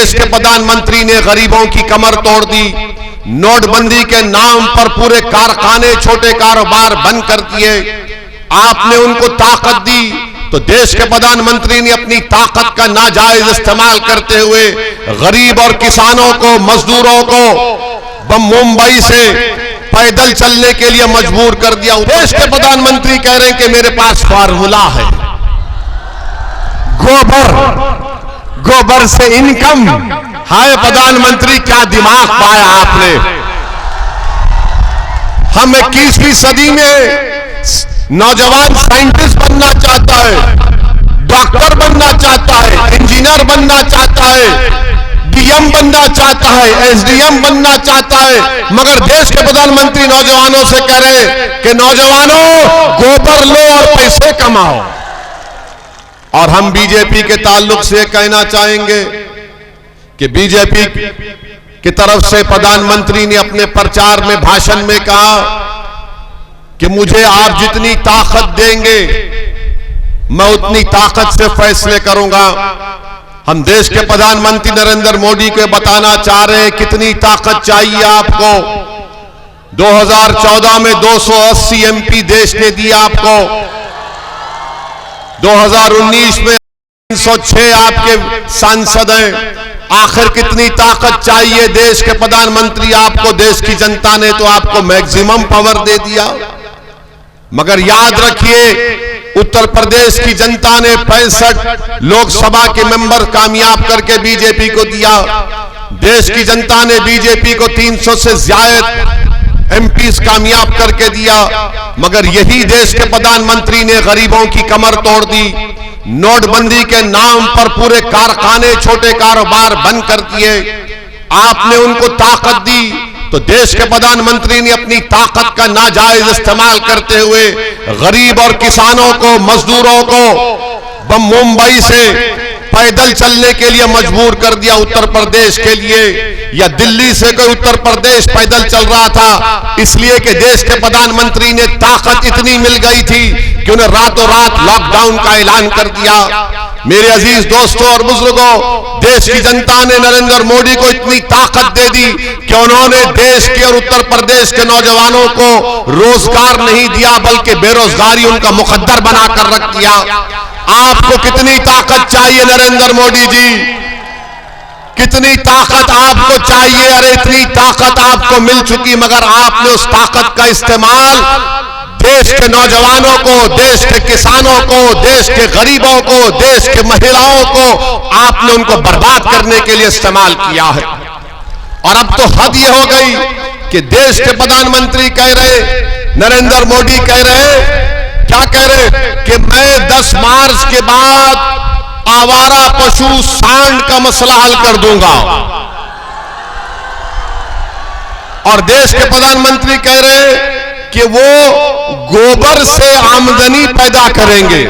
देश के प्रधानमंत्री ने गरीबों की कमर तोड़ दी, नोटबंदी के नाम पर पूरे कारखाने, छोटे कारोबार बंद कर दिए। आपने उनको ताकत दी तो देश के प्रधानमंत्री ने अपनी ताकत का नाजायज इस्तेमाल करते हुए गरीब और किसानों को, मजदूरों को मुंबई से पैदल चलने के लिए मजबूर कर दिया। देश के प्रधानमंत्री कह रहे हैं कि मेरे पास फार्मूला है, गोबर से इनकम। हाय प्रधानमंत्री, क्या दिमाग पाया आपने। हम 21वीं सदी में नौजवान साइंटिस्ट बनना चाहता है, डॉक्टर बनना चाहता है, इंजीनियर बनना चाहता है, डीएम बनना चाहता है, एसडीएम बनना चाहता है, मगर देश के प्रधानमंत्री नौजवानों से कह रहे कि नौजवानों गोबर लो और पैसे कमाओ। और हम बीजेपी के ताल्लुक से कहना चाहेंगे कि बीजेपी की तरफ से प्रधानमंत्री ने अपने प्रचार में, भाषण में कहा कि मुझे आप जितनी ताकत देंगे मैं उतनी ताकत से फैसले करूंगा। हम देश के प्रधानमंत्री नरेंद्र मोदी को बताना चाह रहे हैं कितनी ताकत चाहिए आपको। 2014 में 280 एमपी देश ने दिया आपको, 2019 में 306 आपके सांसद हैं। आखिर कितनी ताकत चाहिए देश के प्रधानमंत्री आपको। देश की जनता ने तो आपको मैक्सिमम पावर दे दिया, मगर याद रखिए उत्तर प्रदेश की जनता ने 65 लोकसभा के मेंबर कामयाब करके बीजेपी को दिया। देश की जनता ने बीजेपी को 300 से ज्यादा एमपीज कामयाब करके दिया, मगर यही देश के प्रधानमंत्री ने गरीबों की कमर तोड़ दी, नोटबंदी के नाम पर पूरे कारखाने, छोटे कारोबार बंद कर दिए। आपने उनको ताकत दी तो देश के प्रधानमंत्री ने अपनी ताकत का नाजायज इस्तेमाल करते हुए गरीब और किसानों को, मजदूरों को मुंबई से पैदल चलने के लिए मजबूर कर दिया। उत्तर प्रदेश के लिए या दिल्ली से कोई उत्तर प्रदेश पैदल चल रहा था, इसलिए कि देश के प्रधानमंत्री ने ताकत इतनी मिल गई थी कि उन्हें रातों रात लॉकडाउन का ऐलान कर दिया। मेरे अजीज दोस्तों और बुजुर्गों, देश की जनता ने नरेंद्र मोदी को इतनी ताकत दे दी कि उन्होंने देश के और उत्तर प्रदेश के नौजवानों को रोजगार नहीं दिया, बल्कि बेरोजगारी उनका मुकद्दर बनाकर रख दिया। आपको कितनी ताकत चाहिए नरेंद्र मोदी जी, कितनी ताकत आपको चाहिए। अरे इतनी ताकत आपको मिल चुकी, मगर आपने उस ताकत का इस्तेमाल देश के नौजवानों को, देश के किसानों को, देश के गरीबों को, देश के महिलाओं को आपने उनको बर्बाद करने के लिए इस्तेमाल किया है। और अब तो हद ये हो गई कि देश के प्रधानमंत्री कह रहे, नरेंद्र मोदी कह रहे, क्या कह रहे कि मैं 10 मार्च के बाद आवारा पशु सांड का मसला हल कर दूंगा। और देश के प्रधानमंत्री कह रहे कि वो गोबर से आमदनी पैदा करेंगे।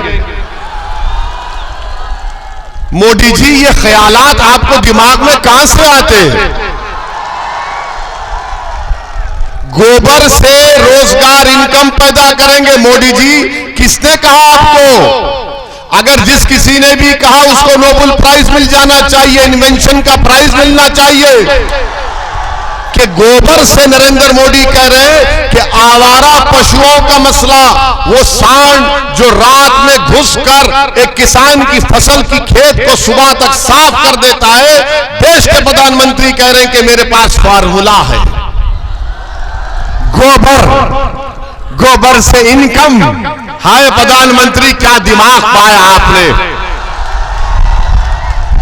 मोदी जी, ये ख्यालात आपको दिमाग में कहां से आते हैं? गोबर से रोजगार, इनकम पैदा करेंगे। मोदी जी, किसने कहा आपको? अगर जिस किसी ने भी कहा उसको नोबेल प्राइज मिल जाना चाहिए, इन्वेंशन का प्राइज मिलना चाहिए। कि गोबर से नरेंद्र मोदी कह रहे कि आवारा पशुओं का मसला, वो सांड जो रात में घुसकर एक किसान की फसल की खेत को सुबह तक साफ कर देता है, देश के प्रधानमंत्री कह रहे हैं कि मेरे पास फार्मूला है, गोबर से इनकम। हाय प्रधानमंत्री, क्या दिमाग पाया आपने।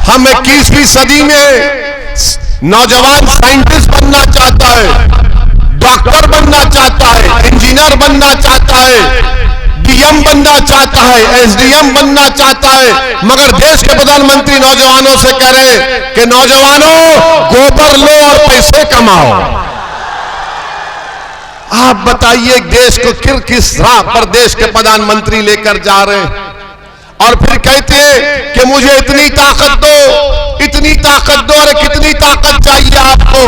हम 21वीं सदी में नौजवान साइंटिस्ट बनना चाहता है, डॉक्टर बनना चाहता है, इंजीनियर बनना चाहता है, डीएम बनना चाहता है, एसडीएम बनना चाहता है, मगर देश के प्रधानमंत्री नौजवानों से कह रहे कि नौजवानों गोबर लो और पैसे कमाओ। आप बताइए देश को किस राह पर देश के प्रधानमंत्री लेकर जा रहे हैं। और फिर कहते हैं कि मुझे इतनी ताकत दो, इतनी ताकत दो। अरे कितनी ताकत चाहिए आपको?